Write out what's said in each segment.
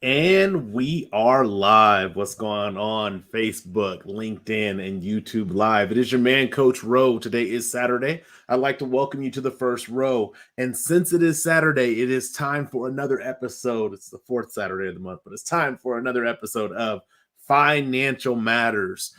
And we are live. What's going on? Facebook, LinkedIn, and YouTube Live. It is your man, Coach Rowe. Today is Saturday. I'd like to welcome you to the first row. And since it is Saturday, it is time for another episode. It's the fourth Saturday of the month, but it's time for another episode of Financial Matters.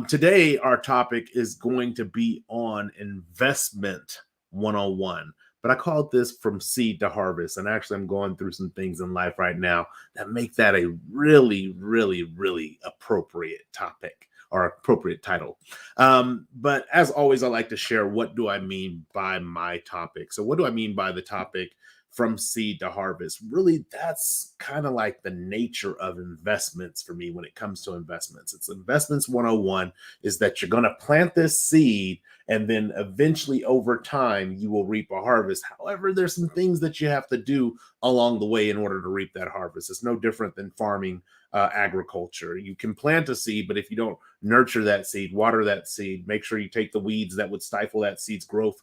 Today, our topic is going to be on investment 101. But I called this from seed to harvest. And actually, I'm going through some things in life right now that make that a really, really, really appropriate topic or appropriate title. But as always, I like to share what do I mean by my topic. So what do I mean by the topic from seed to harvest? Really, that's kind of like the nature of investments for me when it comes to investments. It's investments 101 is that you're going to plant this seed and then eventually over time you will reap a harvest. However, there's some things that you have to do along the way in order to reap that harvest. It's no different than farming, agriculture. You can plant a seed, but if you don't nurture that seed, water that seed, make sure you take the weeds that would stifle that seed's growth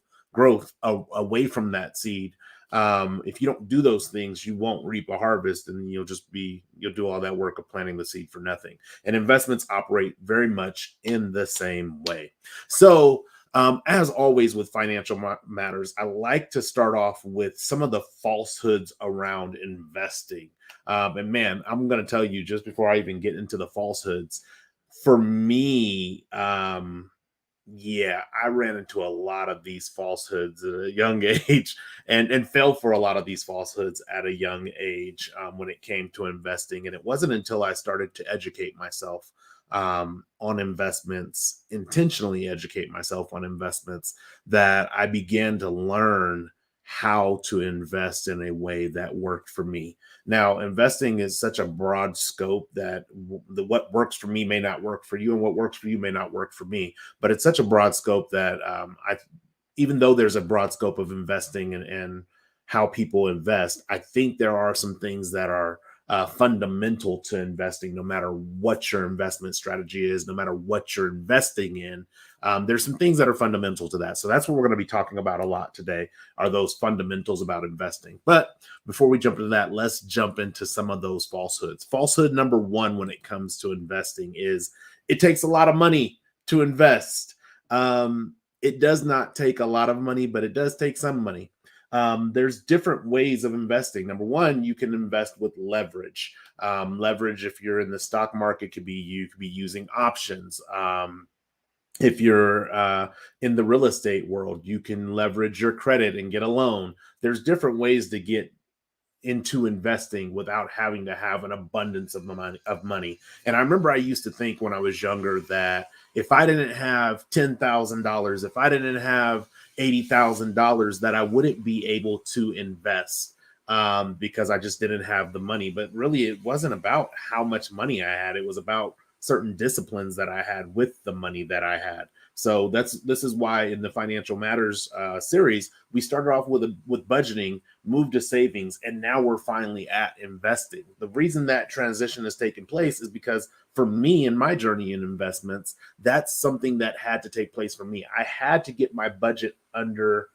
away from that seed. If you don't do those things, you won't reap a harvest, and you'll do all that work of planting the seed for nothing. And investments operate very much in the same way. So as always with financial matters, I like to start off with some of the falsehoods around investing. And man, I'm going to tell you just before I even get into the falsehoods, for me, yeah, I ran into a lot of these falsehoods at a young age and fell for a lot of these falsehoods at a young age when it came to investing. And it wasn't until I started to educate myself on investments, intentionally educate myself on investments, that I began to learn how to invest in a way that worked for me. Now, investing is such a broad scope that what works for me may not work for you, and what works for you may not work for me. But it's such a broad scope that even though there's a broad scope of investing and how people invest, I think there are some things that are fundamental to investing, no matter what your investment strategy is, no matter what you're investing in. There's some things that are fundamental to that. So that's what we're going to be talking about a lot today, are those fundamentals about investing. But before we jump into that, let's jump into some of those falsehoods. Falsehood number one when it comes to investing is it takes a lot of money to invest. It does not take a lot of money, but it does take some money. There's different ways of investing. Number one, you can invest with leverage. Leverage, if you're in the stock market, you could be using options. If you're in the real estate world, you can leverage your credit and get a loan. There's different ways to get into investing without having to have an abundance of money. And I remember I used to think when I was younger that if I didn't have $10,000, if I didn't have $80,000, that I wouldn't be able to invest because I just didn't have the money. But really, it wasn't about how much money I had. It was about certain disciplines that I had with the money that I had. So this is why in the Financial Matters series, we started off with budgeting, moved to savings, and now we're finally at investing. The reason that transition has taken place is because for me in my journey in investments, that's something that had to take place for me. I had to get my budget under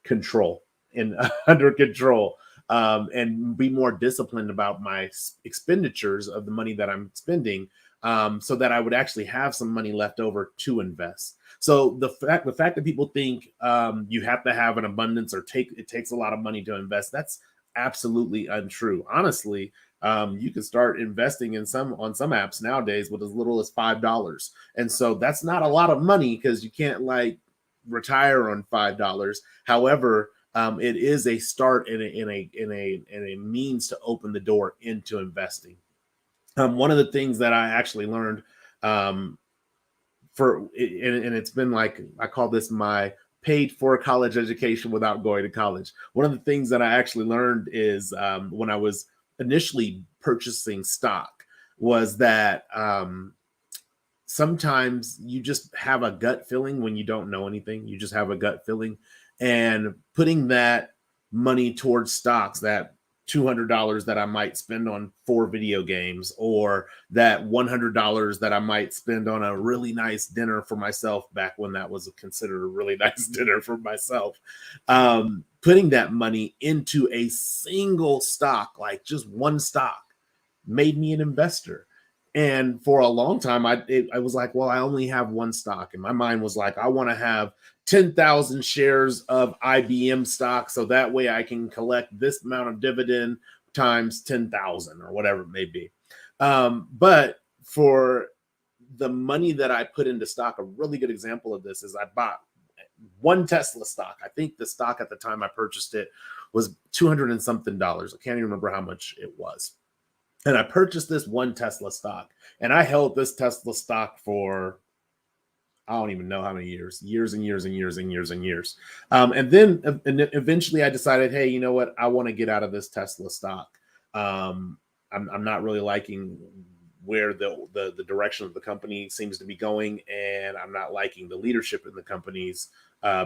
control and under control and be more disciplined about my expenditures of the money that I'm spending, so that I would actually have some money left over to invest. So the fact that people think you have to have an abundance or it takes a lot of money to invest, that's absolutely untrue. Honestly, you can start investing on some apps nowadays with as little as $5, and so that's not a lot of money because you can't like retire on $5. However, it is a start in a means to open the door into investing. One of the things that I actually learned and it's been like, I call this my paid for college education without going to college. One of the things that I actually learned is when I was initially purchasing stock was that sometimes you just have a gut feeling when you don't know anything. You just have a gut feeling, and putting that money towards stocks, that $200 that I might spend on 4 video games, or that $100 that I might spend on a really nice dinner for myself back when that was considered a really nice dinner for myself. Putting that money into a single stock, like just one stock, made me an investor. And for a long time, I was like, well, I only have one stock. And my mind was like, I want to have 10,000 shares of IBM stock. So that way I can collect this amount of dividend times 10,000 or whatever it may be. But for the money that I put into stock, a really good example of this is I bought one Tesla stock. I think the stock at the time I purchased it was 200 and something dollars. I can't even remember how much it was. And I purchased this one Tesla stock, and I held this Tesla stock for I don't even know how many years and years and years and years and years. And then eventually I decided, hey, you know what? I want to get out of this Tesla stock. I'm not really liking where the direction of the company seems to be going, and I'm not liking the leadership in the company's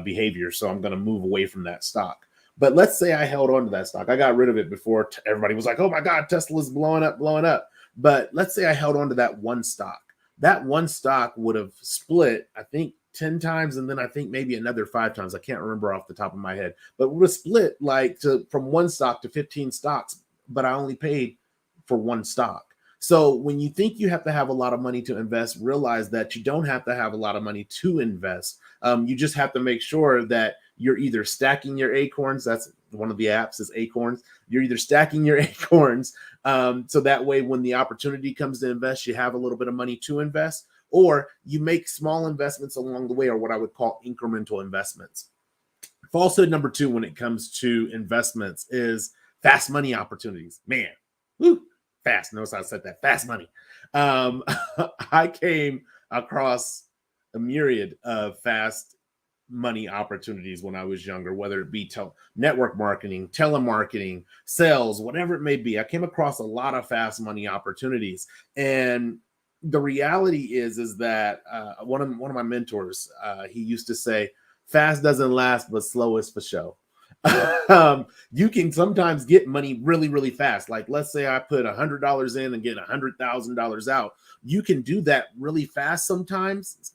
behavior. So I'm going to move away from that stock. But let's say I held on to that stock. I got rid of it before everybody was like, oh my God, Tesla's blowing up, blowing up. But let's say I held on to that one stock. That one stock would have split, I think, 10 times, and then I think maybe another 5 times. I can't remember off the top of my head, but would have split like from one stock to 15 stocks, but I only paid for one stock. So when you think you have to have a lot of money to invest, realize that you don't have to have a lot of money to invest. You just have to make sure that you're either stacking your acorns. That's one of the apps is Acorns. You're either stacking your acorns so that way when the opportunity comes to invest, you have a little bit of money to invest, or you make small investments along the way, or what I would call incremental investments. Falsehood number 2 when it comes to investments is fast money opportunities. Man, woo, fast. Notice I said that, fast money. I came across a myriad of fast money opportunities when I was younger, whether it be network marketing, telemarketing, sales, whatever it may be. I came across a lot of fast money opportunities. And the reality is that one of my mentors, he used to say, fast doesn't last, but slow is for show. You can sometimes get money really, really fast. Like let's say I put $100 in and get $100,000 out. You can do that really fast sometimes.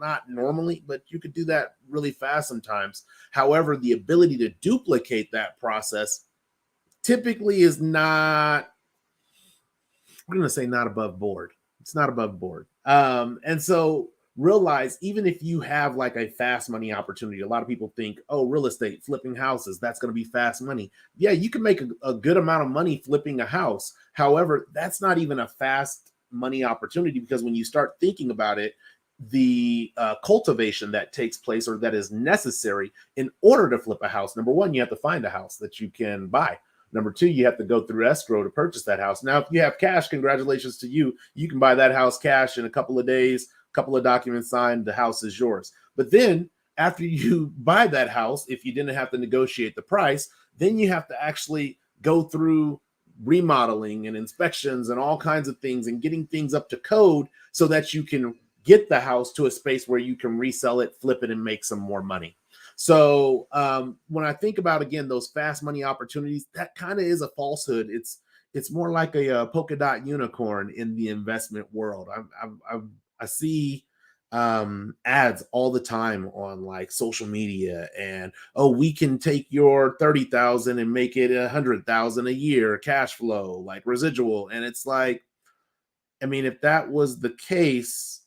Not normally, but you could do that really fast sometimes. However, the ability to duplicate that process typically is not, we're going to say not above board. It's not above board. And so realize even if you have like a fast money opportunity, a lot of people think, oh, real estate, flipping houses, that's going to be fast money. Yeah, you can make a good amount of money flipping a house. However, that's not even a fast money opportunity because when you start thinking about it, the cultivation that takes place or that is necessary in order to flip a house. Number one, you have to find a house that you can buy. Number two, you have to go through escrow to purchase that house. Now, if you have cash, congratulations to you. You can buy that house cash in a couple of days, a couple of documents signed, the house is yours. But then after you buy that house, if you didn't have to negotiate the price, then you have to actually go through remodeling and inspections and all kinds of things and getting things up to code so that you can get the house to a space where you can resell it, flip it, and make some more money. So when I think about, again, those fast money opportunities, that kind of is a falsehood. It's more like a polka dot unicorn in the investment world. I see ads all the time on like social media, and oh, we can take your 30,000 and make it 100,000 a year cash flow, like residual. And it's like, I mean, if that was the case,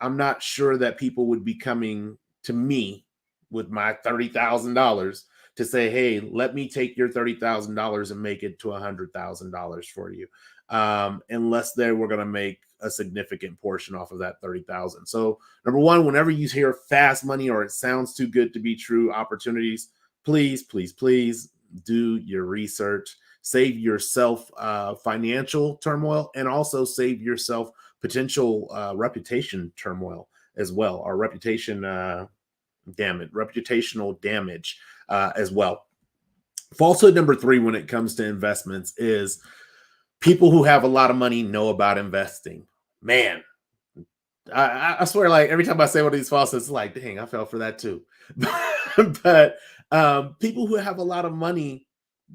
I'm not sure that people would be coming to me with my $30,000 to say, hey, let me take your $30,000 and make it to $100,000 for you. Unless they were going to make a significant portion off of that 30,000. So number one, whenever you hear fast money or it sounds too good to be true opportunities, please, please, please do your research. Save yourself financial turmoil and also save yourself potential reputation turmoil as well, or reputational damage as well. Falsehood number 3 when it comes to investments is people who have a lot of money know about investing. Man, I swear, like every time I say one of these falsehoods, it's like, dang, I fell for that too. But people who have a lot of money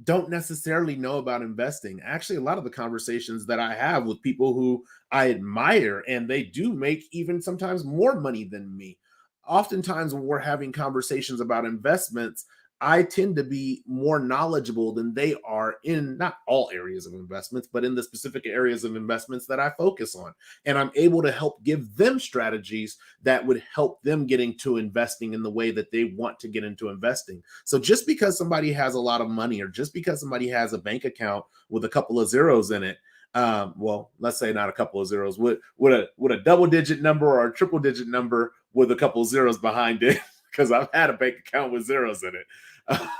don't necessarily know about investing. Actually, a lot of the conversations that I have with people who I admire, and they do make even sometimes more money than me. Oftentimes, when we're having conversations about investments, I tend to be more knowledgeable than they are in not all areas of investments, but in the specific areas of investments that I focus on. And I'm able to help give them strategies that would help them get into investing in the way that they want to get into investing. So just because somebody has a lot of money, or just because somebody has a bank account with a couple of zeros in it, well, let's say not a couple of zeros, with a double digit number or a triple digit number with a couple of zeros behind it, because I've had a bank account with zeros in it.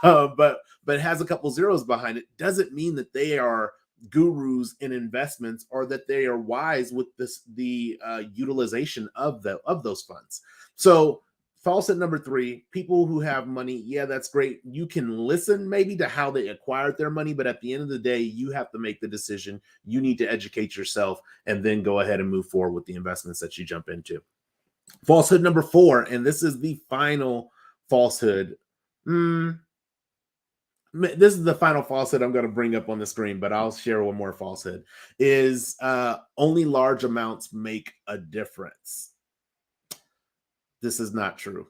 But it has a couple zeros behind it, doesn't mean that they are gurus in investments, or that they are wise with the utilization of those funds. So falsehood number 3, people who have money, yeah, that's great. You can listen maybe to how they acquired their money, but at the end of the day, you have to make the decision. You need to educate yourself and then go ahead and move forward with the investments that you jump into. Falsehood number 4, and this is the final falsehood. This is the final falsehood I'm going to bring up on the screen, but I'll share one more falsehood. Is only large amounts make a difference. This is not true.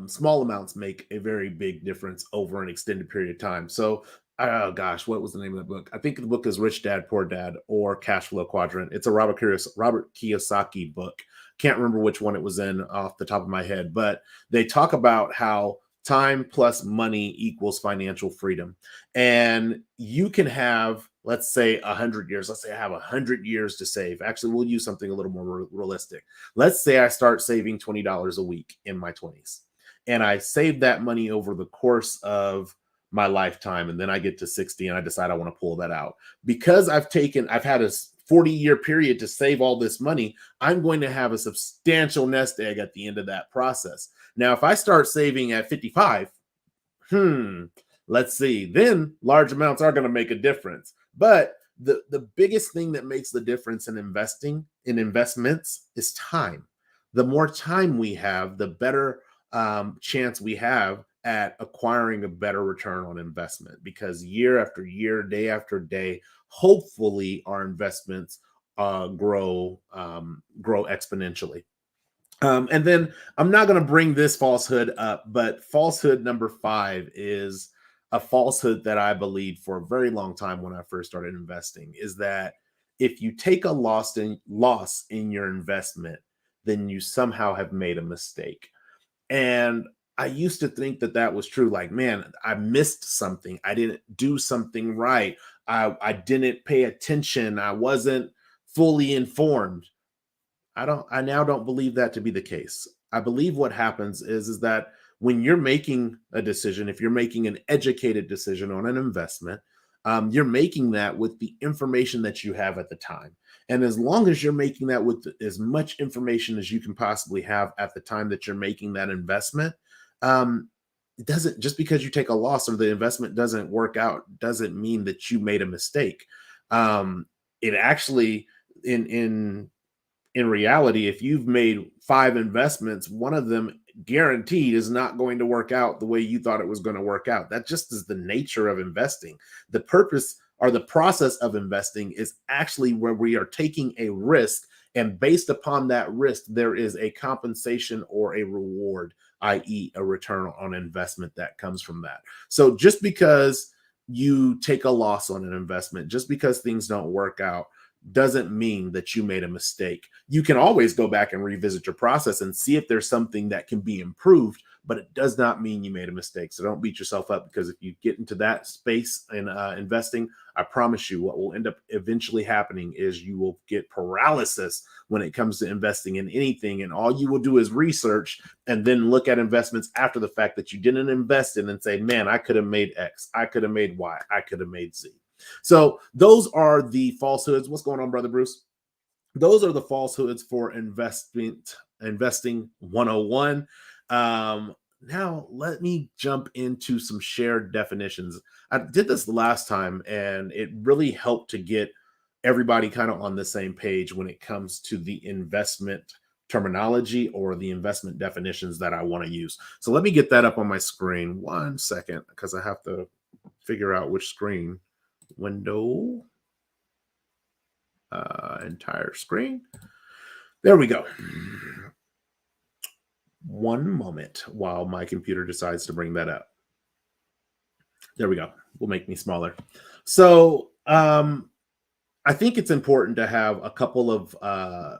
Small amounts make a very big difference over an extended period of time. So, oh gosh, what was the name of the book? I think the book is Rich Dad Poor Dad, or Cash Flow Quadrant. It's a Robert Kiyosaki book. Can't remember which one it was in off the top of my head, but they talk about how time plus money equals financial freedom. And you can have, let's say, 100 years. Let's say I have 100 years to save. Actually, we'll use something a little more realistic. Let's say I start saving $20 a week in my 20s, and I save that money over the course of my lifetime. And then I get to 60 and I decide I want to pull that out. Because I've had a 40-year period to save all this money, I'm going to have a substantial nest egg at the end of that process. Now, if I start saving at 55, let's see, then large amounts are going to make a difference. But the biggest thing that makes the difference in investing in investments is time. The more time we have, the better chance we have at acquiring a better return on investment, because year after year, day after day, hopefully our investments grow exponentially. And then I'm not going to bring this falsehood up, but falsehood number 5 is a falsehood that I believed for a very long time when I first started investing, is that if you take a loss in your investment, then you somehow have made a mistake. And I used to think that that was true. Like, man, I missed something. I didn't do something right. I didn't pay attention. I wasn't fully informed. I now don't believe that to be the case. I believe what happens is that when you're making a decision, if you're making an educated decision on an investment, you're making that with the information that you have at the time. And as long as you're making that with as much information as you can possibly have at the time that you're making that investment, it doesn't, just because you take a loss or the investment doesn't work out, doesn't mean that you made a mistake. It actually, in reality, if you've made 5 investments, one of them guaranteed is not going to work out the way you thought it was going to work out. That just is the nature of investing. The purpose or the process of investing is actually where we are taking a risk, and based upon that risk, there is a compensation or a reward, i.e., a return on investment that comes from that. So just because you take a loss on an investment, just because things don't work out, doesn't mean that you made a mistake. You can always go back and revisit your process and see if there's something that can be improved, but it does not mean you made a mistake. So don't beat yourself up, because if you get into that space in investing, I promise you what will end up eventually happening is you will get paralysis when it comes to investing in anything. And all you will do is research and then look at investments after the fact that you didn't invest in and say, man, I could have made X, I could have made Y, I could have made Z. So those are the falsehoods. What's going on, Brother Bruce? Those are the falsehoods for investing 101. Now let me jump into some shared definitions. I did this last time, and it really helped to get everybody kind of on the same page when it comes to the investment terminology or the investment definitions that I want to use. So let me get that up on my screen. 1 second, because I have to figure out which screen. Window, entire screen. There we go. One moment while my computer decides to bring that up. There we go. Will make me smaller. So I think it's important to have a couple of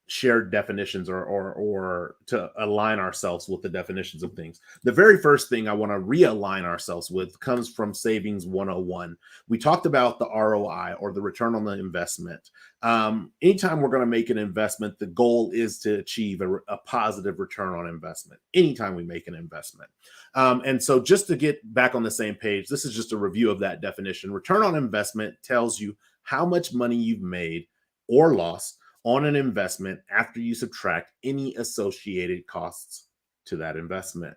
shared definitions or to align ourselves with the definitions of things. The very first thing I want to realign ourselves with comes from Savings 101. We talked about the ROI, or the return on the investment. Anytime we're going to make an investment, the goal is to achieve a positive return on investment anytime we make an investment. And so just to get back on the same page, this is just a review of that definition. Return on investment tells you how much money you've made or lost on an investment after you subtract any associated costs to that investment.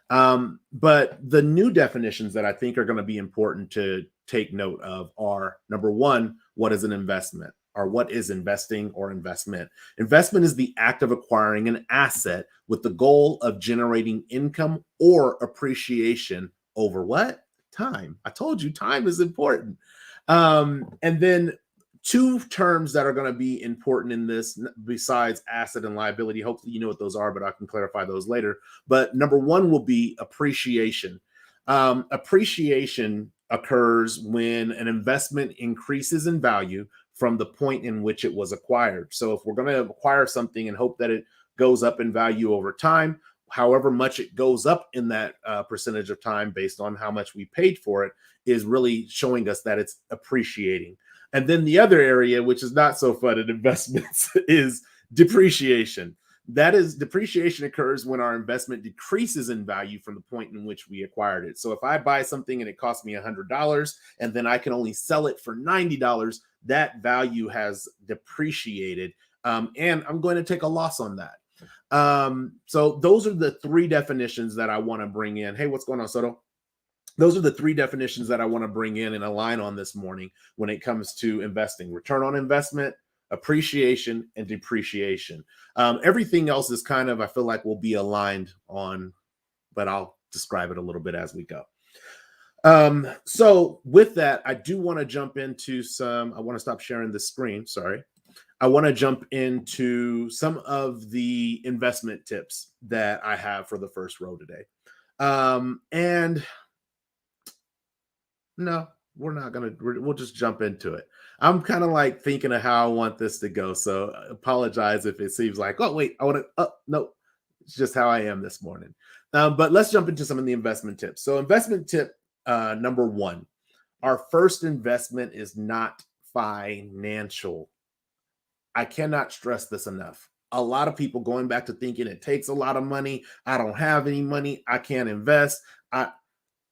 But the new definitions that I think are going to be important to take note of are, number one, what is an investment? Or what is investing or investment? Investment is the act of acquiring an asset with the goal of generating income or appreciation over what? Time. I told you time is important. And then two terms that are going to be important in this, besides asset and liability. Hopefully you know what those are, but I can clarify those later. But number one will be appreciation. Appreciation occurs when an investment increases in value from the point in which it was acquired. So if we're going to acquire something and hope that it goes up in value over time, however much it goes up in that percentage of time based on how much we paid for it, is really showing us that it's appreciating. And then the other area, which is not so fun in investments, is depreciation. That is, depreciation occurs when our investment decreases in value from the point in which we acquired it. So if I buy something and it costs me $100 and then I can only sell it for $90, that value has depreciated. And I'm going to take a loss on that. So those are the three definitions that I want to bring in. Hey, what's going on, Soto? Those are the three definitions that I want to bring in and align on this morning when it comes to investing: return on investment, appreciation, and depreciation. Everything else is kind of, I feel like, will be aligned on, but I'll describe it a little bit as we go. So with that, I do want to jump into I want to stop sharing the screen. Sorry. I want to jump into some of the investment tips that I have for the first row today. And no, we're not going to, we'll just jump into it. I'm kind of like thinking of how I want this to go. So I apologize if it seems like, oh, wait, I want to, oh, no, it's just how I am this morning. But let's jump into some of the investment tips. So investment tip number one, our first investment is not financial. I cannot stress this enough. A lot of people going back to thinking it takes a lot of money. I don't have any money. I can't invest.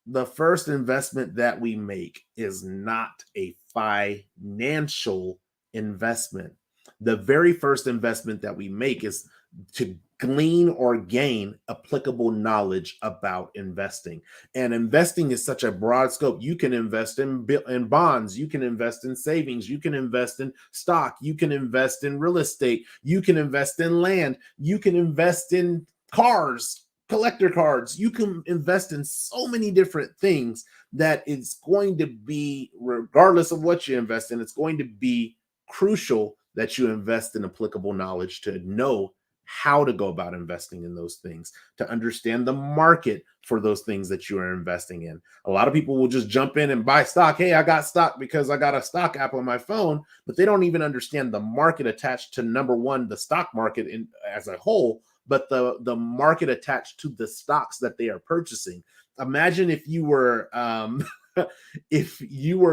The first investment that we make is not a financial investment. The very first investment that we make is to glean or gain applicable knowledge about investing. And investing is such a broad scope. You can invest in bonds, you can invest in savings, you can invest in stock, you can invest in real estate, you can invest in land, you can invest in cars, collector cards. You can invest in so many different things that it's going to be, regardless of what you invest in, it's going to be crucial that you invest in applicable knowledge to know how to go about investing in those things, to understand the market for those things that you are investing in. A lot of people will just jump in and buy stock. Hey, I got stock because I got a stock app on my phone, but they don't even understand the market attached to, number one, the stock market as a whole, but the market attached to the stocks that they are purchasing. Imagine if you were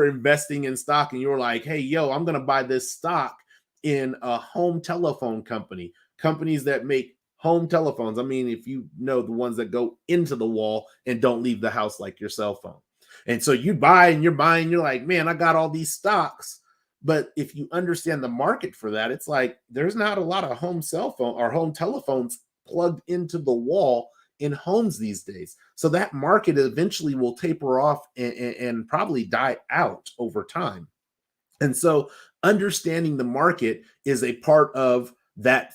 investing in stock and you were like, hey, yo, I'm going to buy this stock in a home telephone company, companies that make home telephones. I mean, if you know, the ones that go into the wall and don't leave the house, like your cell phone. And so you buy and you're buying, you're like, man, I got all these stocks. But if you understand the market for that, it's like there's not a lot of home cell phone or home telephones plugged into the wall in homes these days. So that market eventually will taper off and probably die out over time. And so understanding the market is a part of that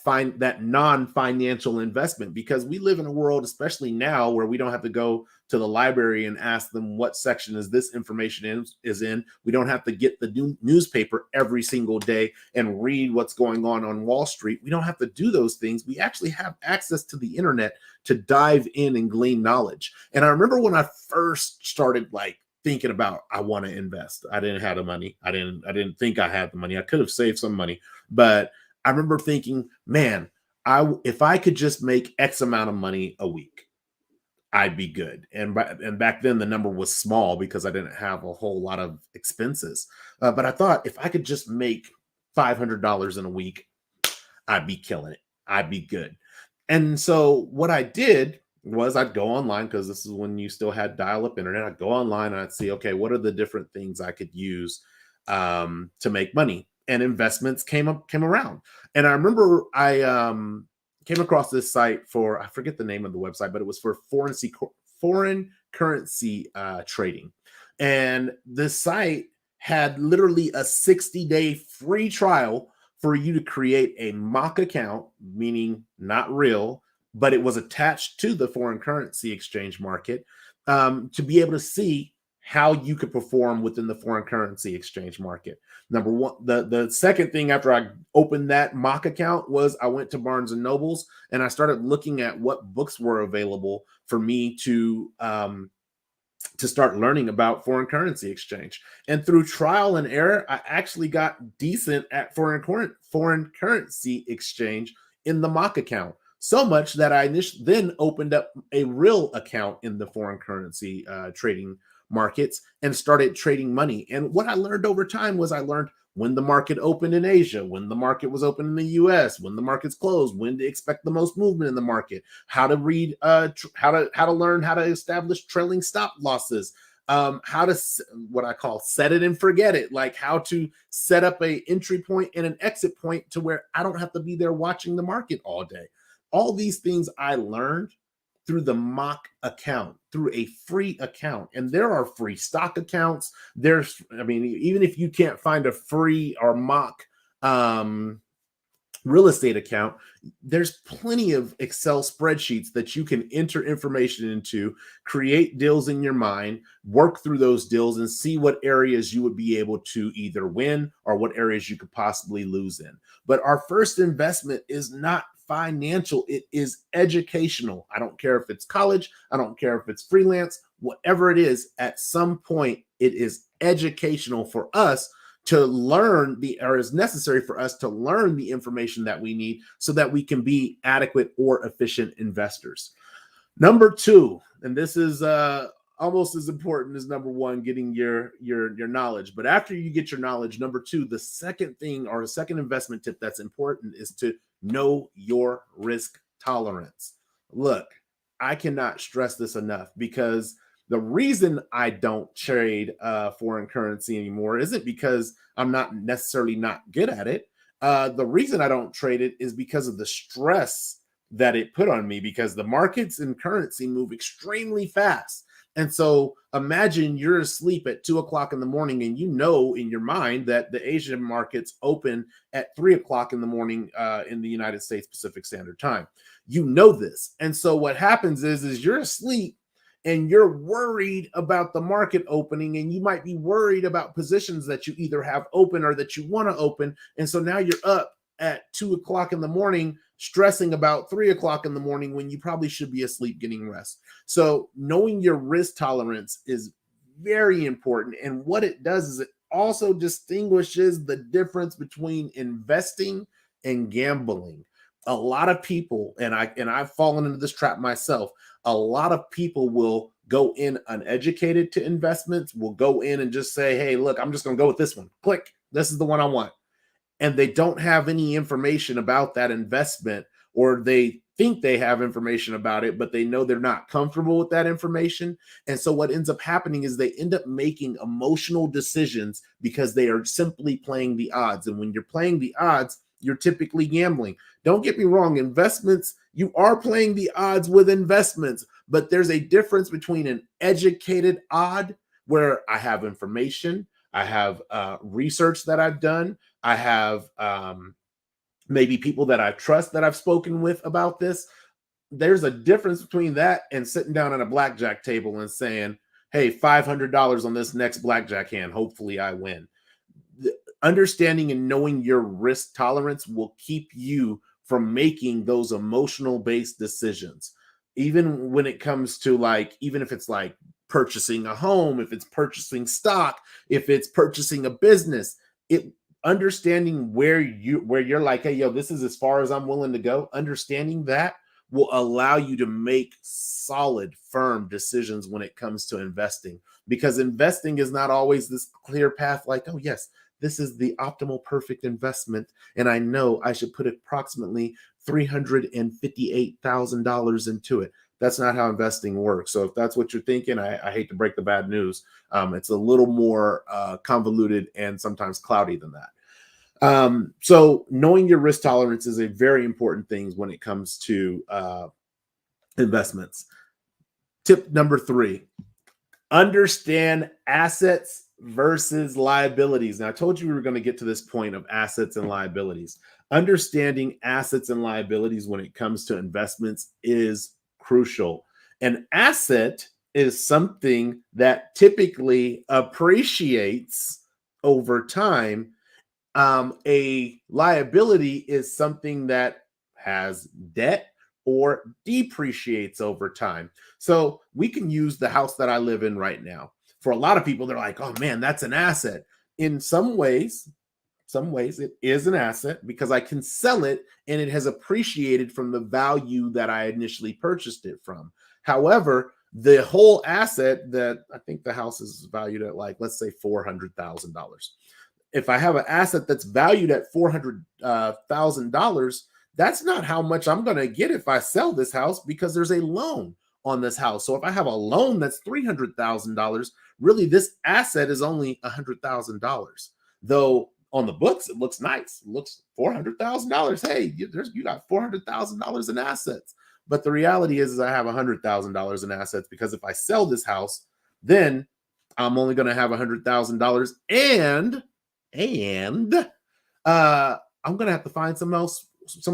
non-financial investment, because we live in a world, especially now, where we don't have to go to the library and ask them what section is this information is in. We don't have to get the newspaper every single day and read what's going on Wall Street. We don't have to do those things. We actually have access to the internet to dive in and glean knowledge. And I remember when I first started like thinking about I want to invest. I didn't have the money. I didn't think I had the money. I could have saved some money, but I remember thinking, man, if I could just make X amount of money a week, I'd be good. And back then the number was small because I didn't have a whole lot of expenses. But I thought if I could just make $500 in a week, I'd be killing it. I'd be good. And so what I did was I'd go online because this is when you still had dial-up internet. I'd go online and I'd see, okay, what are the different things I could use to make money? And investments came around. And I remember I came across this site for I forget the name of the website, but it was for foreign currency trading. And the site had literally a 60-day free trial for you to create a mock account, meaning not real, but it was attached to the foreign currency exchange market to be able to see how you could perform within the foreign currency exchange market. Number one, the second thing after I opened that mock account was I went to Barnes and Nobles and I started looking at what books were available for me to start learning about foreign currency exchange. And through trial and error, I actually got decent at foreign currency exchange in the mock account. So much that I then opened up a real account in the foreign currency trading markets and started trading money. And what I learned over time was I learned when the market opened in Asia, when the market was open in the US, when the market's closed, when to expect the most movement in the market, how to read, how to learn how to establish trailing stop losses, how to what I call set it and forget it, like how to set up a entry point and an exit point to where I don't have to be there watching the market all day. All these things I learned through the mock account, through a free account. And there are free stock accounts. I mean, even if you can't find a free or mock real estate account, there's plenty of Excel spreadsheets that you can enter information into, create deals in your mind, work through those deals, and see what areas you would be able to either win or what areas you could possibly lose in. But our first investment is not financial, it is educational. I don't care if it's college, I don't care if it's freelance, whatever it is, at some point it is educational for us to learn or is necessary for us to learn the information that we need so that we can be adequate or efficient investors. Number two, and this is almost as important as number one, getting your knowledge. But after you get your knowledge, number two, the second thing or the second investment tip that's important is to know your risk tolerance. Look, I cannot stress this enough because the reason I don't trade foreign currency anymore isn't because I'm not necessarily not good at it. The reason I don't trade it is because of the stress that it put on me, because the markets and currency move extremely fast. And so imagine you're asleep at 2 o'clock in the morning and you know in your mind that the Asian markets open at 3 o'clock in the morning in the United States Pacific Standard Time. You know this. And so what happens is you're asleep and you're worried about the market opening, and you might be worried about positions that you either have open or that you want to open. And so now you're up at 2 o'clock in the morning, stressing about 3 o'clock in the morning when you probably should be asleep getting rest. So knowing your risk tolerance is very important. And what it does is it also distinguishes the difference between investing and gambling. A lot of people, and I've fallen into this trap myself, a lot of people will go in uneducated to investments, will go in and just say, hey, look, I'm just going to go with this one. Click. This is the one I want. And they don't have any information about that investment, or they think they have information about it, but they know they're not comfortable with that information. And so what ends up happening is they end up making emotional decisions because they are simply playing the odds. And when you're playing the odds, you're typically gambling. Don't get me wrong, investments, you are playing the odds with investments, but there's a difference between an educated odd where I have information, I have research that I've done, I have maybe people that I trust that I've spoken with about this. There's a difference between that and sitting down at a blackjack table and saying, hey, $500 on this next blackjack hand. Hopefully I win. Understanding and knowing your risk tolerance will keep you from making those emotional based decisions. Even when it comes to even if it's like purchasing a home, if it's purchasing stock, if it's purchasing a business, it understanding where you're like, hey, yo, this is as far as I'm willing to go. Understanding that will allow you to make solid, firm decisions when it comes to investing, because investing is not always this clear path like, oh, yes, this is the optimal, perfect investment. And I know I should put approximately $358,000 into it. That's not how investing works. So if that's what you're thinking, I hate to break the bad news. It's a little more convoluted and sometimes cloudy than that. So knowing your risk tolerance is a very important thing when it comes to investments. Tip number 3, understand assets versus liabilities. Now, I told you we were going to get to this point of assets and liabilities. Understanding assets and liabilities when it comes to investments is crucial. An asset is something that typically appreciates over time. A liability is something that has debt or depreciates over time. So we can use the house that I live in right now. For a lot of people, they're like, oh man, that's an asset. In some ways it is an asset because I can sell it and it has appreciated from the value that I initially purchased it from. However, the whole asset, that I think the house is valued at, like, let's say $400,000. If I have an asset that's valued at $400,000, that's not how much I'm going to get if I sell this house, because there's a loan on this house. So if I have a loan that's $300,000, really this asset is only $100,000. Though on the books it looks nice, it looks $400,000. Hey, you got $400,000 in assets. But the reality is I have $100,000 in assets, because if I sell this house, then I'm only going to have $100,000, and I'm going to have to find some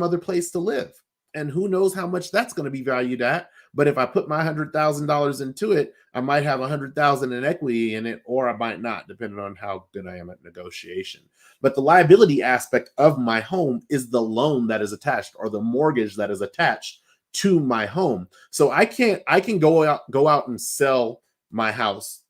other place to live. And who knows how much that's going to be valued at. But if I put my $100,000 into it, I might have $100,000 in equity in it, or I might not, depending on how good I am at negotiation. But the liability aspect of my home is the loan that is attached, or the mortgage that is attached to my home. So I can go out and sell my house.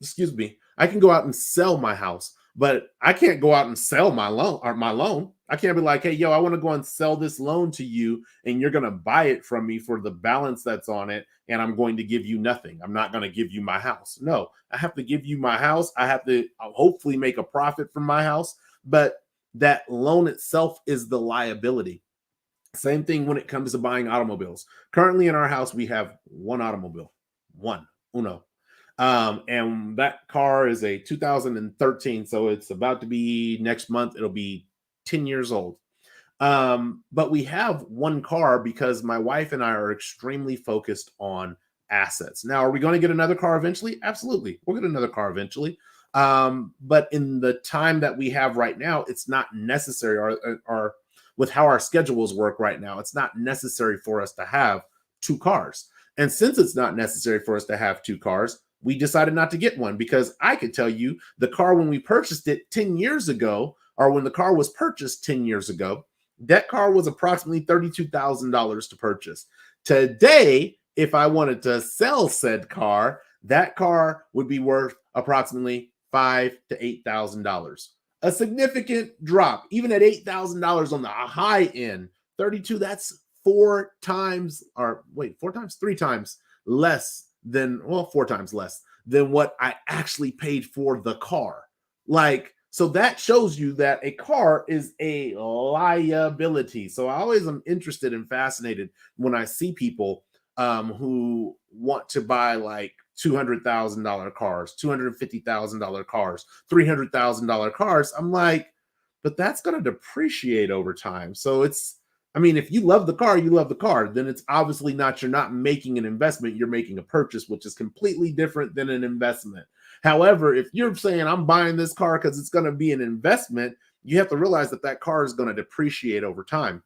Excuse me. I can go out and sell my house, but I can't go out and sell my loan. I can't be like, hey, yo, I want to go and sell this loan to you, and you're going to buy it from me for the balance that's on it, and I'm going to give you nothing. I'm not going to give you my house. No, I have to give you my house. I have to hopefully make a profit from my house, but that loan itself is the liability. Same thing when it comes to buying automobiles. Currently in our house, we have one automobile, uno. And that car is a 2013, so it's about to be, next month it'll be 10 years old. But we have one car because my wife and I are extremely focused on assets. Now, are we going to get another car eventually? Absolutely. We'll get another car eventually. But in the time that we have right now, it's not necessary, or with how our schedules work right now, it's not necessary for us to have two cars. And since it's not necessary for us to have two cars, we decided not to get one, because I could tell you the car, when we purchased it 10 years ago, or when the car was purchased 10 years ago, that car was approximately $32,000 to purchase. Today, if I wanted to sell said car, that car would be worth approximately $5,000 to $8,000. A significant drop. Even at $8,000 on the high end, 32, that's three times less than, well, 4 times less than what I actually paid for the car. Like, so that shows you that a car is a liability. So I always am interested and fascinated when I see people who want to buy like $200,000 cars, $250,000 cars, $300,000 cars. I'm like, but that's going to depreciate over time. So I mean, if you love the car, you love the car, then it's obviously not, you're not making an investment, you're making a purchase, which is completely different than an investment. However, if you're saying I'm buying this car because it's going to be an investment, you have to realize that that car is going to depreciate over time.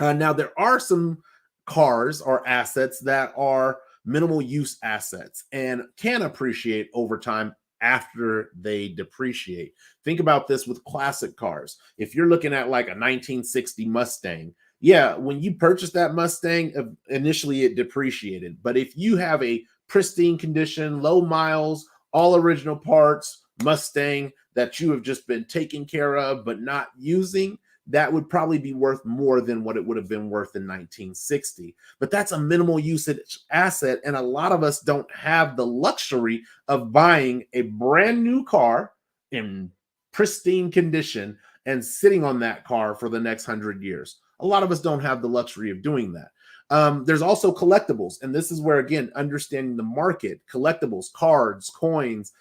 Now, there are some cars or assets that are minimal use assets and can appreciate over time after they depreciate. Think about this with classic cars. If you're looking at like a 1960 Mustang, yeah, when you purchased that Mustang, initially it depreciated. But if you have a pristine condition, low miles, all original parts, Mustang that you have just been taking care of but not using, that would probably be worth more than what it would have been worth in 1960. But that's a minimal usage asset. And a lot of us don't have the luxury of buying a brand new car in pristine condition and sitting on that car for the next 100 years. A lot of us don't have the luxury of doing that. There's also collectibles. And this is where, again, understanding the market, collectibles, cards, coins,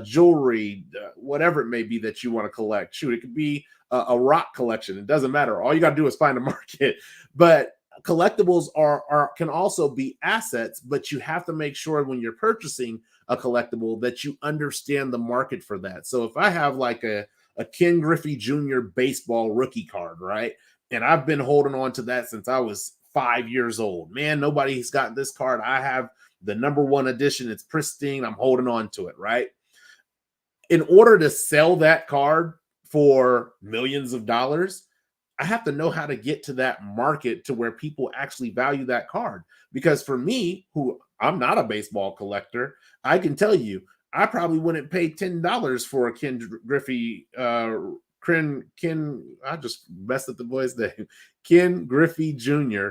jewelry, whatever it may be that you want to collect. Shoot, it could be a rock collection. It doesn't matter. All you got to do is find a market. But collectibles are can also be assets, but you have to make sure when you're purchasing a collectible that you understand the market for that. So if I have like a Ken Griffey Jr. baseball rookie card, right? And I've been holding on to that since I was 5 years old. Man, nobody's got this card. I have the #1 edition. It's pristine. I'm holding on to it, right? In order to sell that card for millions of dollars, I have to know how to get to that market to where people actually value that card. Because for me, who I'm not a baseball collector, I can tell you, I probably wouldn't pay $10 for a Ken Griffey, I just messed up the boy's name, Ken Griffey Jr.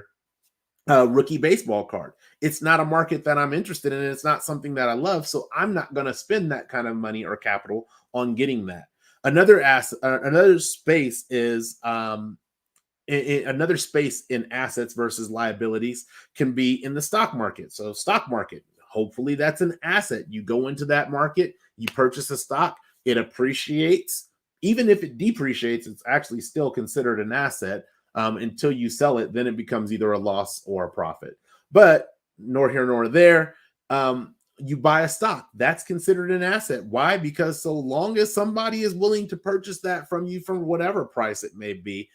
Rookie baseball card. It's not a market that I'm interested in. And it's not something that I love. So I'm not going to spend that kind of money or capital on getting that. Another space is another space in assets versus liabilities can be in the stock market. So stock market, hopefully that's an asset. You go into that market, you purchase a stock, it appreciates. Even if it depreciates, it's actually still considered an asset until you sell it. Then it becomes either a loss or a profit. But nor here nor there. You buy a stock, that's considered an asset. Why? Because so long as somebody is willing to purchase that from you from whatever price it may be,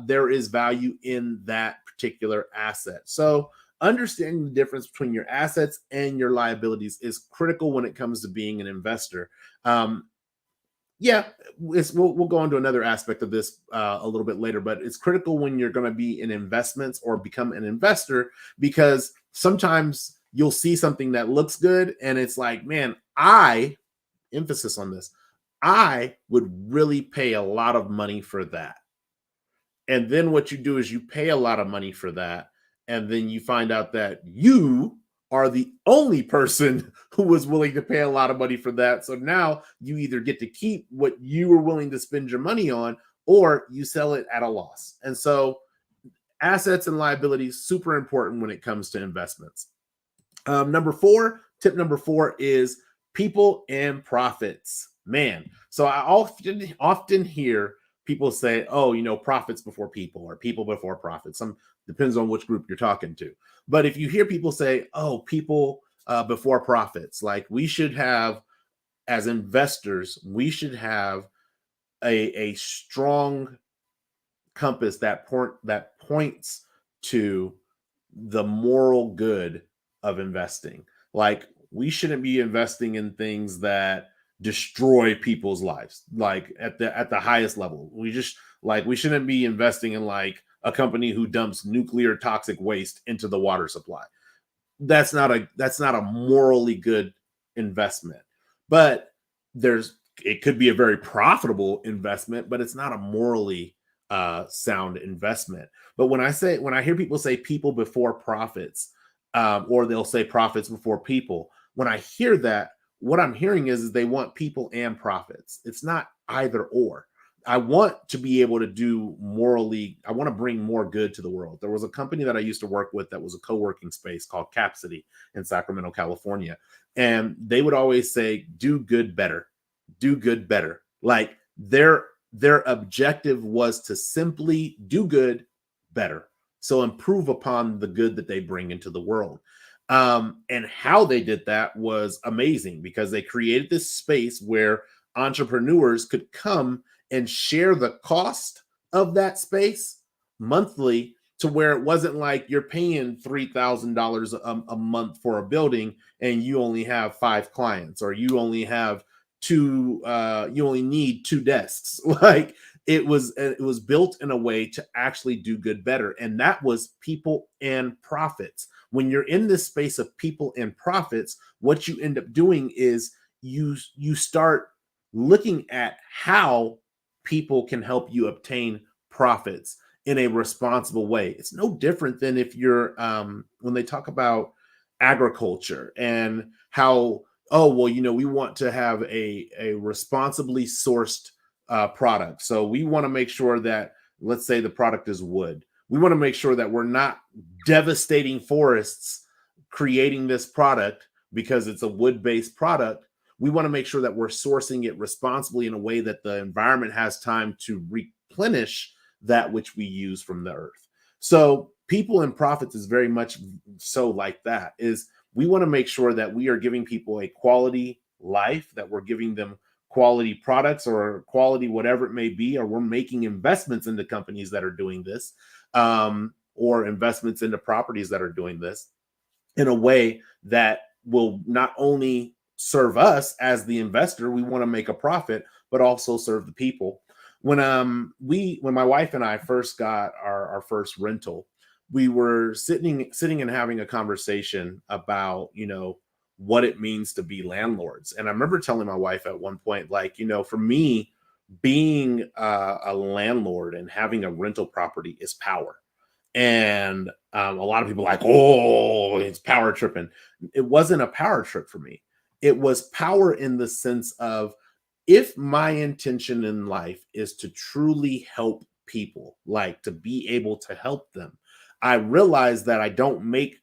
there is value in that particular asset. So understanding the difference between your assets and your liabilities is critical when it comes to being an investor. We'll go into another aspect of this a little bit later, but it's critical when you're going to be in investments or become an investor, because sometimes you'll see something that looks good and it's like, man, emphasis on this, I would really pay a lot of money for that. And then what you do is you pay a lot of money for that. And then you find out that you are the only person who was willing to pay a lot of money for that. So now you either get to keep what you were willing to spend your money on, or you sell it at a loss. And so assets and liabilities, super important when it comes to investments. Tip number four is people and profits. Man, so I often hear people say, oh, profits before people, or people before profits. Some depends on which group you're talking to. But if you hear people say, oh, people before profits, like we should have, as investors, we should have a strong compass that points to the moral good of investing. Like we shouldn't be investing in things that destroy people's lives, like at the highest level. We shouldn't be investing in like a company who dumps nuclear toxic waste into the water supply. That's not a morally good investment. But it could be a very profitable investment, but it's not a morally sound investment. But when I hear people say people before profits, or they'll say profits before people, when I hear that, what I'm hearing is they want people and profits. It's not either or. I want to be able to do morally. I want to bring more good to the world. There was a company that I used to work with that was a co-working space called Capacity in Sacramento, California. And they would always say, do good better, do good better. Like their objective was to simply do good better. So improve upon the good that they bring into the world. And how they did that was amazing, because they created this space where entrepreneurs could come and share the cost of that space monthly, to where it wasn't like you're paying $3,000 a month for a building and you only have 5 clients, or you only have you only need 2 desks. Like it was built in a way to actually do good better. And that was people and profits. When you're in this space of people and profits, what you end up doing is you start looking at how people can help you obtain profits in a responsible way. It's no different than if you're when they talk about agriculture and how, oh well, we want to have a responsibly sourced product. So we want to make sure that, let's say the product is wood. We want to make sure that we're not devastating forests creating this product because it's a wood-based product. We want to make sure that we're sourcing it responsibly in a way that the environment has time to replenish that which we use from the earth. So people and profits is very much so like that. Is we want to make sure that we are giving people a quality life, that we're giving them quality products or quality whatever it may be, or we're making investments into companies that are doing this, or investments into properties that are doing this in a way that will not only serve us as the investor, we want to make a profit, but also serve the people. When my wife and I first got our first rental, we were sitting and having a conversation about, what it means to be landlords. And I remember telling my wife at one point, like, for me, being a landlord and having a rental property is power. And a lot of people are like, oh, it's power tripping. It wasn't a power trip for me. It was power in the sense of, if my intention in life is to truly help people, like to be able to help them, I realize that I don't make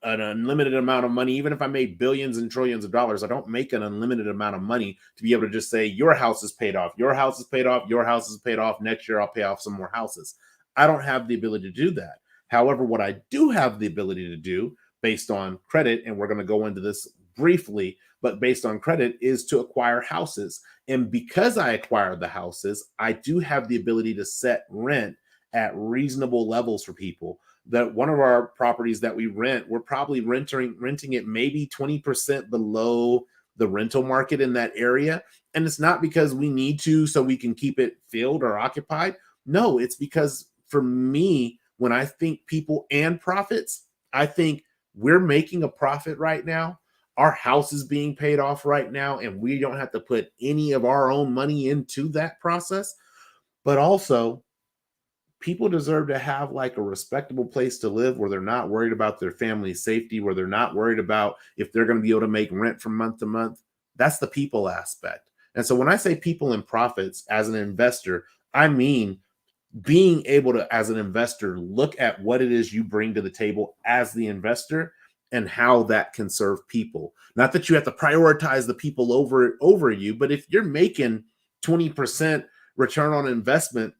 an unlimited amount of money. Even if I made billions and trillions of dollars, I don't make an unlimited amount of money to be able to just say, your house is paid off, your house is paid off, your house is paid off. Next year, I'll pay off some more houses. I don't have the ability to do that. However, what I do have the ability to do based on credit, and we're going to go into this briefly, but based on credit, is to acquire houses. And because I acquired the houses, I do have the ability to set rent at reasonable levels for people. That one of our properties that we rent, we're probably renting it maybe 20% below the rental market in that area. And it's not because we need to so we can keep it filled or occupied. No, it's because for me, when I think people and profits, I think we're making a profit right now. Our house is being paid off right now, and we don't have to put any of our own money into that process. But also, people deserve to have like a respectable place to live where they're not worried about their family's safety, where they're not worried about if they're going to be able to make rent from month to month. That's the people aspect. And so when I say people and profits as an investor, I mean being able to, as an investor, look at what it is you bring to the table as the investor and how that can serve people. Not that you have to prioritize the people over you, but if you're making 20% return on investment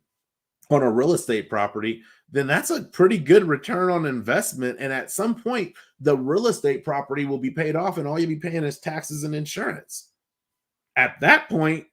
on a real estate property, then that's a pretty good return on investment. And at some point, the real estate property will be paid off, and all you'll be paying is taxes and insurance. At that point,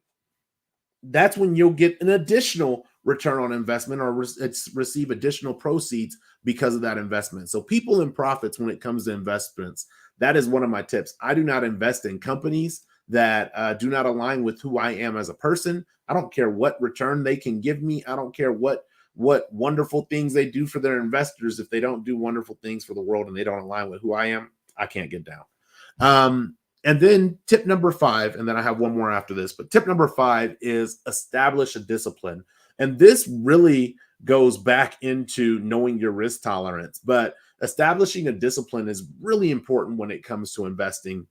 that's when you'll get an additional return on investment or receive additional proceeds because of that investment. So people and profits when it comes to investments, that is one of my tips. I do not invest in companies that do not align with who I am as a person. I don't care what return they can give me. I don't care what wonderful things they do for their investors. If they don't do wonderful things for the world and they don't align with who I am, I can't get down. And then tip number 5, and then I have one more after this, but tip number 5 is establish a discipline. And this really goes back into knowing your risk tolerance, but establishing a discipline is really important when it comes to investing.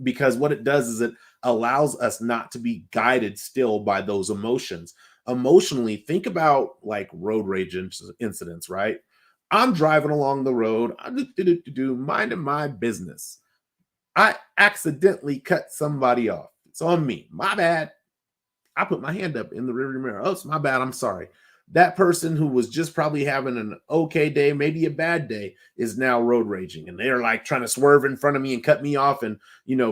Because what it does is it allows us not to be guided still by those emotions. Emotionally, think about like road rage incidents, right? I'm driving along the road, I'm minding my business. I accidentally cut somebody off. It's on me. My bad. I put my hand up in the rearview mirror. Oh, it's my bad. I'm sorry. That person who was just probably having an okay day, maybe a bad day, is now road raging. And they're like trying to swerve in front of me and cut me off and,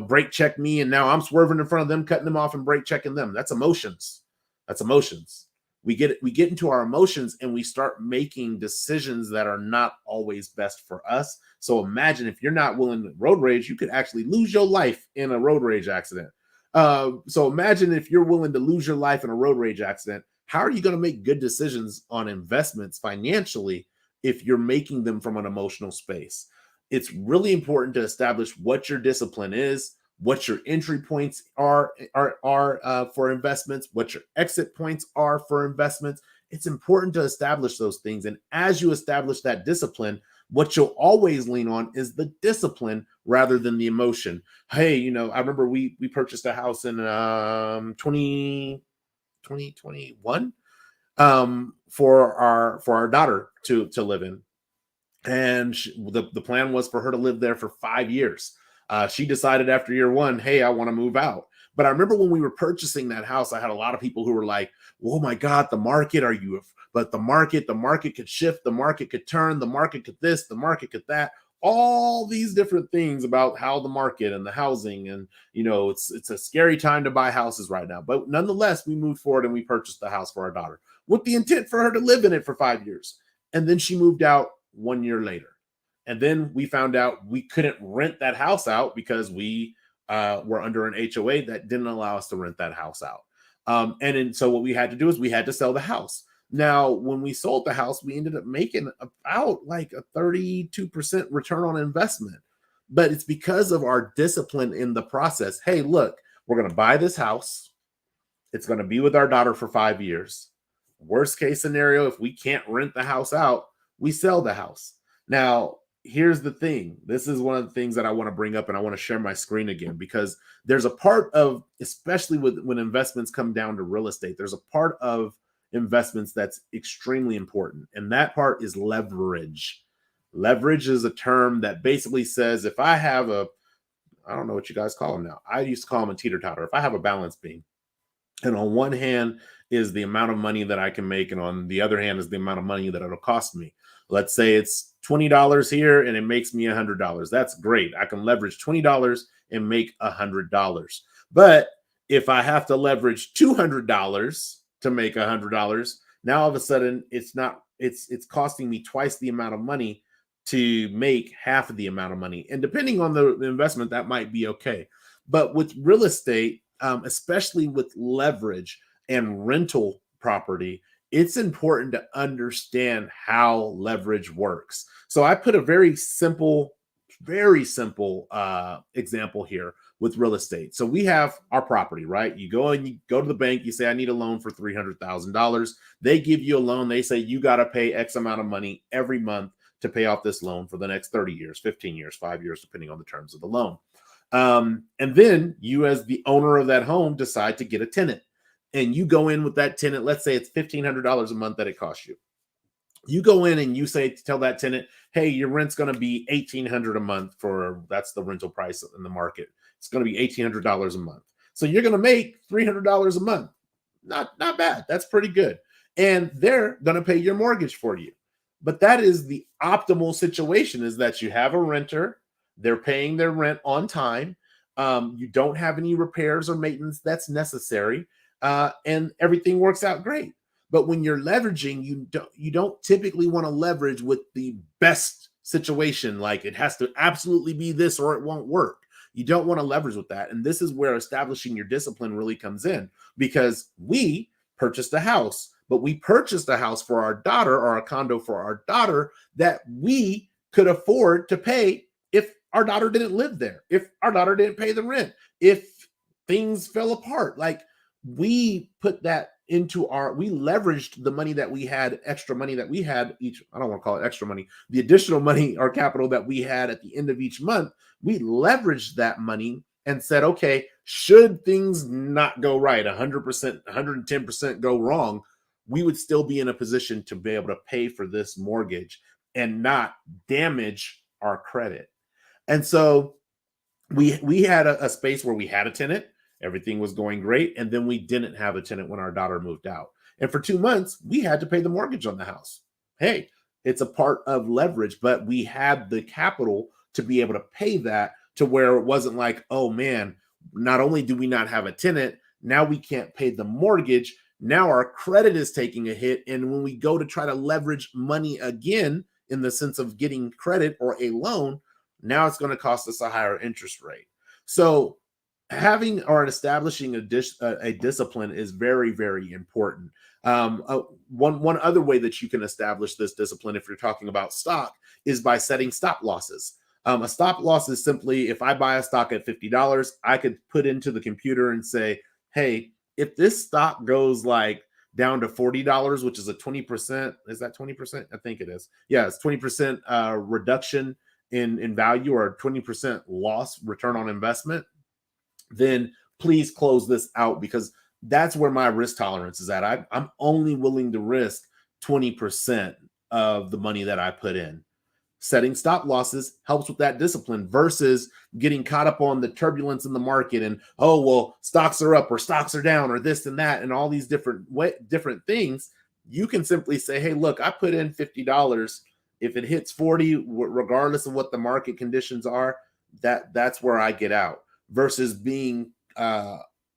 brake check me. And now I'm swerving in front of them, cutting them off and brake checking them. That's emotions. That's emotions. We get into our emotions and we start making decisions that are not always best for us. So imagine if you're not willing to road rage, you could actually lose your life in a road rage accident. So imagine if you're willing to lose your life in a road rage accident, how are you going to make good decisions on investments financially if you're making them from an emotional space. It's really important to establish what your discipline is, what your entry points are for investments, what your exit points are for investments. It's important to establish those things. And as you establish that discipline, what you'll always lean on is the discipline rather than the emotion. Hey, I remember we purchased a house in 2021 for our daughter to live in, and the plan was for her to live there for 5 years. She decided after year one, hey, I want to move out. But I remember when we were purchasing that house, I had a lot of people who were like, oh my God, the market, but the market could shift, the market could turn, the market could this, the market could that, all these different things about how the market and the housing, and it's a scary time to buy houses right now. But nonetheless, we moved forward and we purchased the house for our daughter with the intent for her to live in it for 5 years. And then she moved out 1 year later. And then we found out we couldn't rent that house out because we were under an HOA that didn't allow us to rent that house out. So what we had to do is we had to sell the house. Now, when we sold the house, we ended up making about like a 32% return on investment. But it's because of our discipline in the process. Hey, look, we're going to buy this house. It's going to be with our daughter for 5 years. Worst case scenario, if we can't rent the house out, we sell the house. Now, here's the thing. This is one of the things that I want to bring up, and I want to share my screen again, because there's a part of, especially when investments come down to real estate, there's a part of investments that's extremely important. And that part is leverage. Leverage is a term that basically says, if I have I don't know what you guys call them now. I used to call them a teeter-totter. If I have a balance beam, and on one hand is the amount of money that I can make, and on the other hand is the amount of money that it'll cost me. Let's say it's $20 here and it makes me $100. That's great. I can leverage $20 and make $100. But if I have to leverage $200 to make $100, now all of a sudden it's costing me twice the amount of money to make half of the amount of money. And depending on the investment, that might be okay. But with real estate, especially with leverage and rental property, it's important to understand how leverage works. So I put a very simple example here with real estate. So we have our property, right? You go to the bank, you say, I need a loan for $300,000. They give you a loan. They say you got to pay X amount of money every month to pay off this loan for the next 30 years, 15 years, 5 years, depending on the terms of the loan. And then you, as the owner of that home, decide to get a tenant. And you go in with that tenant. Let's say it's $1,500 a month that it costs you. You go in and you tell that tenant, hey, your rent's going to be $1,800 a month, that's the rental price in the market. It's going to be $1,800 a month. So you're going to make $300 a month. Not bad. That's pretty good. And they're going to pay your mortgage for you. But that is the optimal situation, is that you have a renter. They're paying their rent on time. You don't have any repairs or maintenance that's necessary. And everything works out great. But when you're leveraging, you don't typically want to leverage with the best situation. Like, it has to absolutely be this or it won't work. You don't want to leverage with that. And this is where establishing your discipline really comes in, because we purchased a house, but we purchased a house for our daughter, or a condo for our daughter, that we could afford to pay if our daughter didn't live there, if our daughter didn't pay the rent, if things fell apart. Like, we put that we leveraged the money that we had, extra money that we had I don't want to call it extra money, the additional money or capital that we had at the end of each month. We leveraged that money and said, okay, should things not go right, 100%, 110% go wrong, we would still be in a position to be able to pay for this mortgage and not damage our credit. And so we had a space where we had a tenant. Everything was going great. And then we didn't have a tenant when our daughter moved out. And for 2 months, we had to pay the mortgage on the house. Hey, it's a part of leverage, but we had the capital to be able to pay that, to where it wasn't like, oh man, not only do we not have a tenant, now we can't pay the mortgage. Now our credit is taking a hit. And when we go to try to leverage money again, in the sense of getting credit or a loan, now it's going to cost us a higher interest rate. So having or establishing a discipline is very, very important. One other way that you can establish this discipline, if you're talking about stock, is by setting stop losses. A stop loss is simply, if I buy a stock at $50, I could put into the computer and say, hey, if this stock goes like down to $40, which is a 20%, is that 20%? I think it is. Yeah, it's 20% reduction in value, or 20% loss return on investment, then please close this out, because that's where my risk tolerance is at. I'm only willing to risk 20% of the money that I put in. Setting stop losses helps with that discipline versus getting caught up on the turbulence in the market and, oh, well, stocks are up or stocks are down or this and that and all these different things. You can simply say, hey, look, I put in $50. If it hits 40, regardless of what the market conditions are, that's where I get out, versus being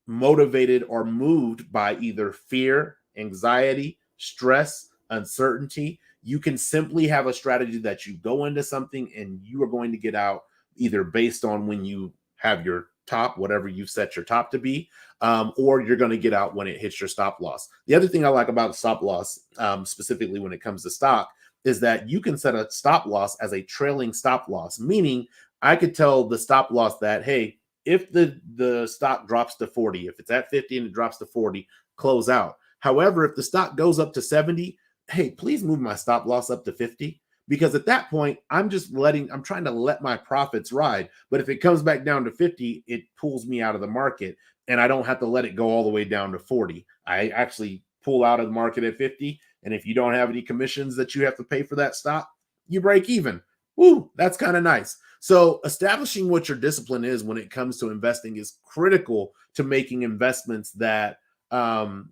motivated or moved by either fear, anxiety, stress, uncertainty. You can simply have a strategy that you go into something and you are going to get out either based on when you have your top, whatever you've set your top to be, or you're going to get out when it hits your stop loss. The other thing I like about stop loss, specifically when it comes to stock, is that you can set a stop loss as a trailing stop loss, meaning I could tell the stop loss that, hey, if the stock drops to 40, if it's at 50 and it drops to 40, close out. However, if the stock goes up to 70, hey, please move my stop loss up to 50, because at that point, I'm trying to let my profits ride. But if it comes back down to 50, it pulls me out of the market and I don't have to let it go all the way down to 40. I actually pull out of the market at 50. And if you don't have any commissions that you have to pay for that stock, you break even. Woo, that's kind of nice. So establishing what your discipline is when it comes to investing is critical to making investments that don't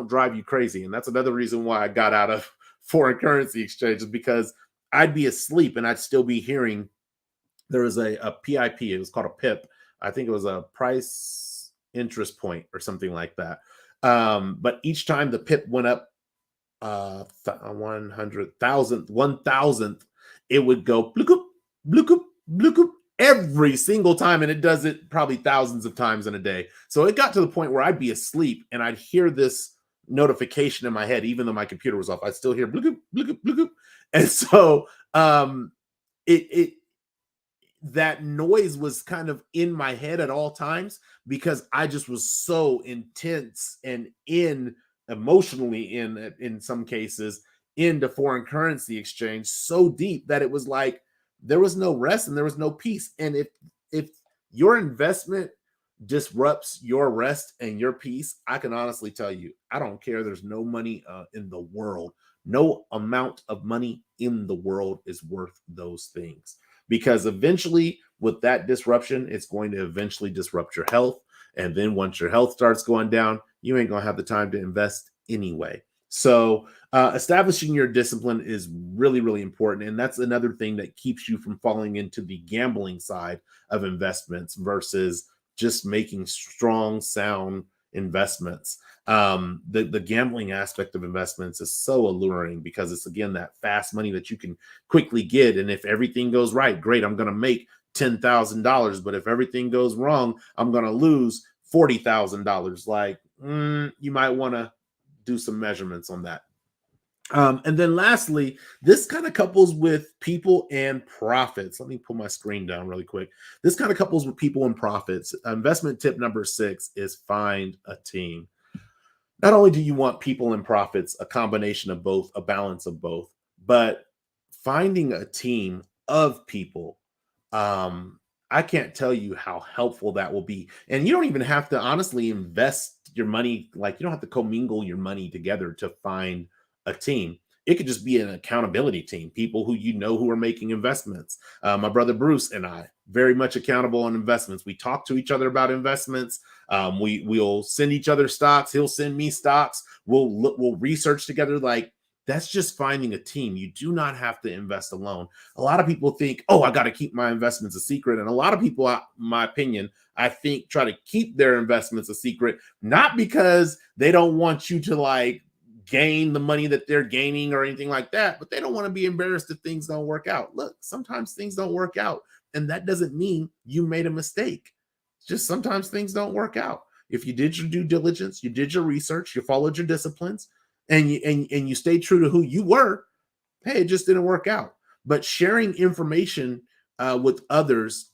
drive you crazy. And that's another reason why I got out of foreign currency exchanges, because I'd be asleep and I'd still be hearing there was a PIP. It was called a PIP. I think it was a price interest point or something like that. But each time the PIP went up 1,000th, it would go bloop, bloop, bloop, every single time, and it does it probably thousands of times in a day. So it got to the point where I'd be asleep and I'd hear this notification in my head, even though my computer was off. I'd still hear bloop, bloop, bloop, and so it that noise was kind of in my head at all times, because I just was so intense and emotionally in some cases into foreign currency exchange, so deep that it was like there was no rest and there was no peace. And if your investment disrupts your rest and your peace, I can honestly tell you, I don't care. There's no money in the world. No amount of money in the world is worth those things, because eventually with that disruption, it's going to eventually disrupt your health. And then once your health starts going down, you ain't going to have the time to invest anyway. So establishing your discipline is really, really important. And that's another thing that keeps you from falling into the gambling side of investments versus just making strong, sound investments. The gambling aspect of investments is so alluring, because it's, again, that fast money that you can quickly get. And if everything goes right, great, I'm going to make $10,000. But if everything goes wrong, I'm going to lose $40,000. Like, you might want to do some measurements on that. And then lastly, this kind of couples with people and profits. Let me pull my screen down really quick. This kind of couples with people and profits. Investment tip number 6 is find a team. Not only do you want people and profits, a combination of both, a balance of both, but finding a team of people, I can't tell you how helpful that will be. And you don't even have to honestly invest your money. Like, you don't have to commingle your money together to find a team. It could just be an accountability team, people who who are making investments. My brother Bruce and I, very much accountable on investments. We talk to each other about investments. We'll send each other stocks. He'll send me stocks. We'll research together. Like, that's just finding a team. You do not have to invest alone. A lot of people think, oh, I got to keep my investments a secret. And a lot of people, my opinion, I think, try to keep their investments a secret, not because they don't want you to like gain the money that they're gaining or anything like that, but they don't want to be embarrassed if things don't work out. Look, sometimes things don't work out, and that doesn't mean you made a mistake. just sometimes things don't work out. If you did your due diligence, you did your research, you followed your disciplines, and you stayed true to who you were, hey, it just didn't work out. But sharing information with others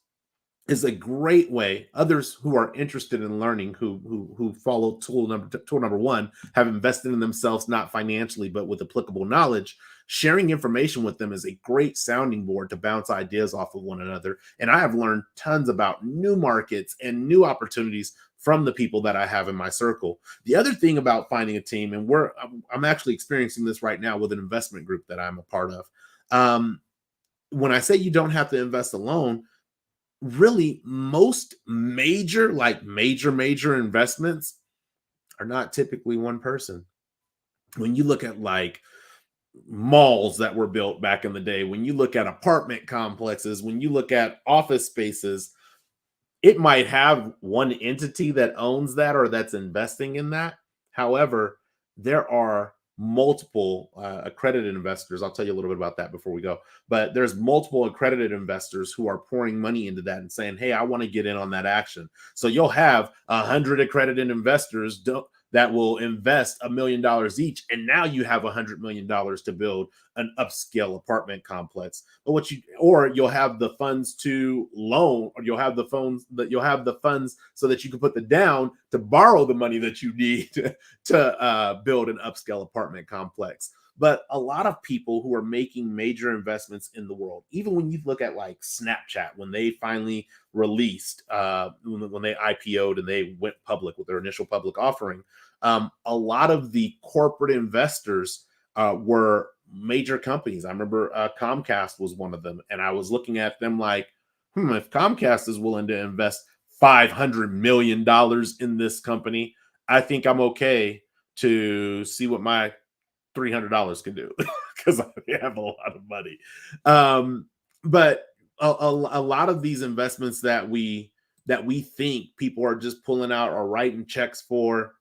is a great way. Others who are interested in learning, who follow tool number one, have invested in themselves not financially but with applicable knowledge. Sharing information with them is a great sounding board to bounce ideas off of one another. And I have learned tons about new markets and new opportunities from the people that I have in my circle. The other thing about finding a team, and I'm actually experiencing this right now with an investment group that I'm a part of. When I say you don't have to invest alone, really most major investments are not typically one person. When you look at like malls that were built back in the day, when you look at apartment complexes, when you look at office spaces, it might have one entity that owns that or that's investing in that. However, there are multiple accredited investors. I'll tell you a little bit about that before we go. But there's multiple accredited investors who are pouring money into that and saying, "Hey, I want to get in on that action." So you'll have 100 accredited investors that will invest $1 million each, and now you have $100 million to build an upscale apartment complex. But or you'll have the funds to loan, or you'll have the funds so that you can put the down to borrow the money that you need to build an upscale apartment complex. But a lot of people who are making major investments in the world, even when you look at like Snapchat, when they finally released, when they IPO'd and they went public with their initial public offering, a lot of the corporate investors were major companies. I remember Comcast was one of them, and I was looking at them like, if Comcast is willing to invest $500 million in this company, I think I'm okay to see what my $300 can do because I have a lot of money. But a lot of these investments that we think people are just pulling out or writing checks for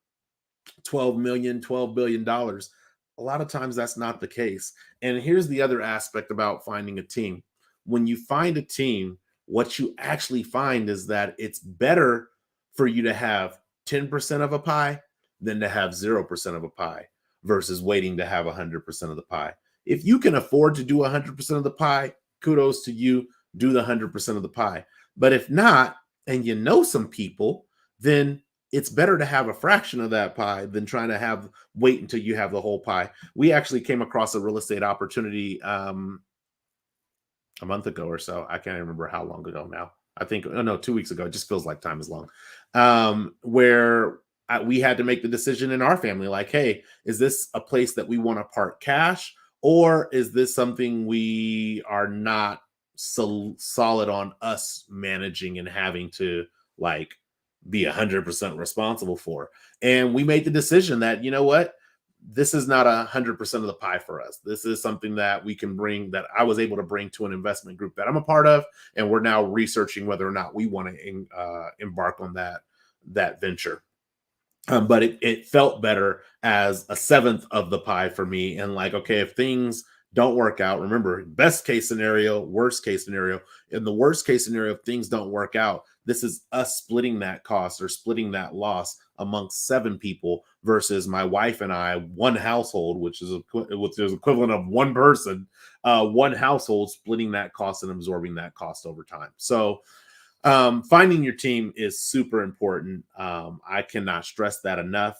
12 million, $12 billion. A lot of times that's not the case. And here's the other aspect about finding a team. When you find a team, what you actually find is that it's better for you to have 10% of a pie than to have 0% of a pie versus waiting to have 100% of the pie. If you can afford to do 100% of the pie, kudos to you, do the 100% of the pie. But if not, and you know some people, then it's better to have a fraction of that pie than trying to wait until you have the whole pie. We actually came across a real estate opportunity a month ago or so. I can't remember how long ago now. I think, oh no, 2 weeks ago. It just feels like time is long. Where we had to make the decision in our family, like, hey, is this a place that we want to park cash, or is this something we are not so solid on us managing and having to like be 100% responsible for? And we made the decision that, you know what, this is not 100% of the pie for us. This is something that we can bring, that I was able to bring to an investment group that I'm a part of, and we're now researching whether or not we want to embark on that venture. But it felt better as a seventh of the pie for me. And like, okay, if things don't work out, remember, best case scenario, worst case scenario. In the worst case scenario, if things don't work out, this is us splitting that cost or splitting that loss amongst 7 people versus my wife and I, one household, which is equivalent of one person, one household splitting that cost and absorbing that cost over time. So finding your team is super important. I cannot stress that enough.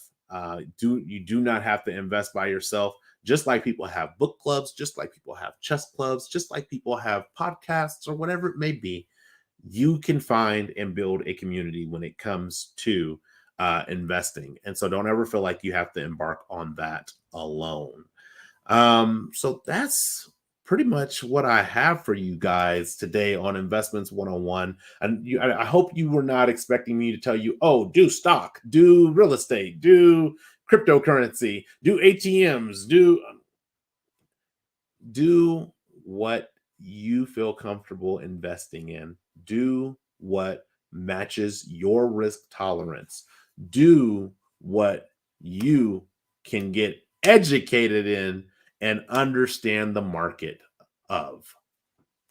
You do not have to invest by yourself. Just like people have book clubs, just like people have chess clubs, just like people have podcasts or whatever it may be, you can find and build a community when it comes to investing. And so don't ever feel like you have to embark on that alone. So that's pretty much what I have for you guys today on Investments 101. And I hope you were not expecting me to tell you, oh, do stock, do real estate, do cryptocurrency, do ATMs, do what you feel comfortable investing in. Do what matches your risk tolerance. Do what you can get educated in and understand the market of.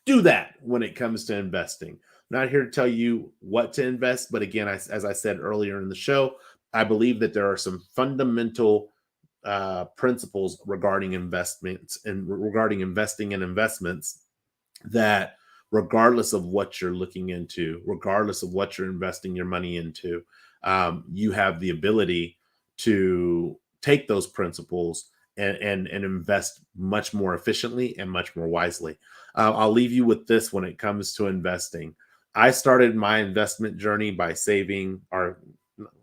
Do that when it comes to investing. Not here to tell you what to invest, but again, as I said earlier in the show, I believe that there are some fundamental principles regarding investments and regarding investing in investments that, regardless of what you're looking into, regardless of what you're investing your money into, you have the ability to take those principles and invest much more efficiently and much more wisely. I'll leave you with this when it comes to investing. I started my investment journey by saving, or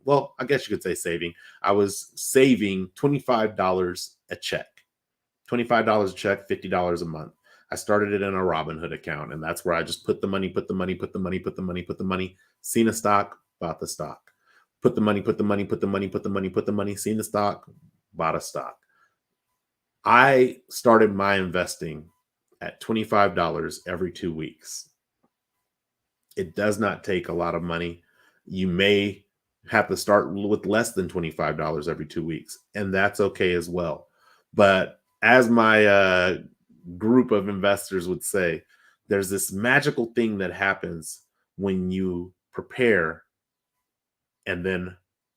well, I guess you could say saving. I was saving $25 a check. $25 a check, $50 a month. I started it in a Robinhood account, and that's where I just put the money, put the money, put the money, put the money, put the money, seen a stock, bought the stock. Put the money, put the money, put the money, put the money, put the money, seen the stock, bought a stock. I started my investing at $25 every 2 weeks. It does not take a lot of money. You may have to start with less than $25 every 2 weeks, and that's okay as well. But as my group of investors would say, there's this magical thing that happens when you prepare and then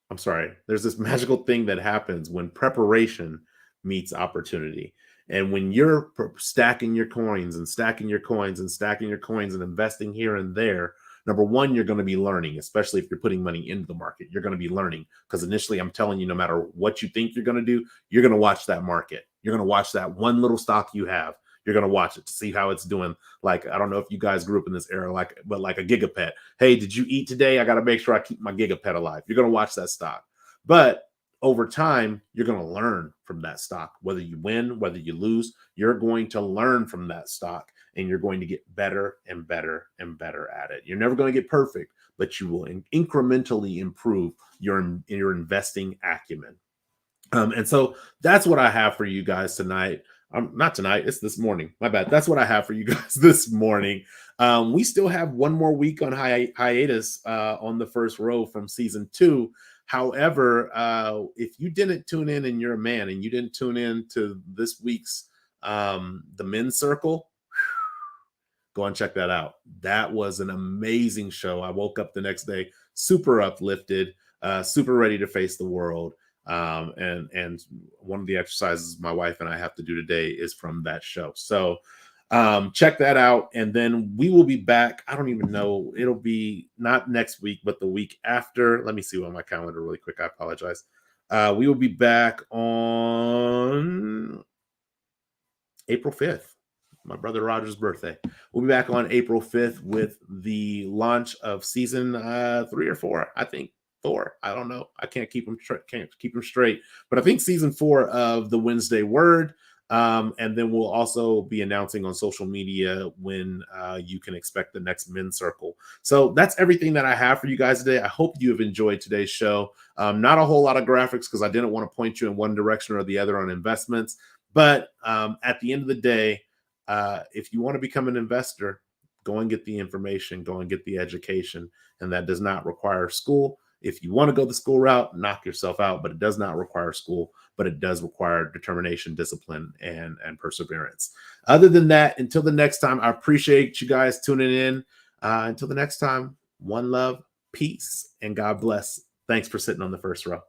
I'm sorry, there's this magical thing that happens when preparation meets opportunity. And when you're stacking your coins and stacking your coins and stacking your coins and investing here and there, number one, you're going to be learning, especially if you're putting money into the market. You're going to be learning because initially, I'm telling you, no matter what you think you're going to do, you're going to watch that market. You're going to watch that one little stock you have. You're going to watch it to see how it's doing. Like, I don't know if you guys grew up in this era, but like a gigapet. Hey, did you eat today? I got to make sure I keep my gigapet alive. You're going to watch that stock. But over time, you're going to learn from that stock. Whether you win, whether you lose, you're going to learn from that stock and you're going to get better and better and better at it. You're never going to get perfect, but you will incrementally improve your investing acumen. And so that's what I have for you guys tonight. Not tonight, it's this morning. My bad. That's what I have for you guys this morning. We still have one more week on hiatus on the first row from season 2. However, if you didn't tune in and you're a man and you didn't tune in to this week's the men's circle, go and check that out. That was an amazing show. I woke up the next day super uplifted, super ready to face the world. And one of the exercises my wife and I have to do today is from that show. So check that out. And then we will be back. I don't even know. It'll be not next week, but the week after. Let me see on my calendar really quick. I apologize. We will be back on April 5th. My brother Roger's birthday. We'll be back on April 5th with the launch of season 3 or 4. I think 4. I don't know. I can't keep them straight. But I think season 4 of the Wednesday Word. And then we'll also be announcing on social media when you can expect the next men's circle. So that's everything that I have for you guys today. I hope you have enjoyed today's show. Not a whole lot of graphics because I didn't want to point you in one direction or the other on investments. But at the end of the day, if you want to become an investor, go and get the information, go and get the education. And that does not require school. If you want to go the school route, knock yourself out, but it does not require school, but it does require determination, discipline, and perseverance. Other than that, until the next time, I appreciate you guys tuning in. Until the next time, one love, peace, and God bless. Thanks for sitting on the first row.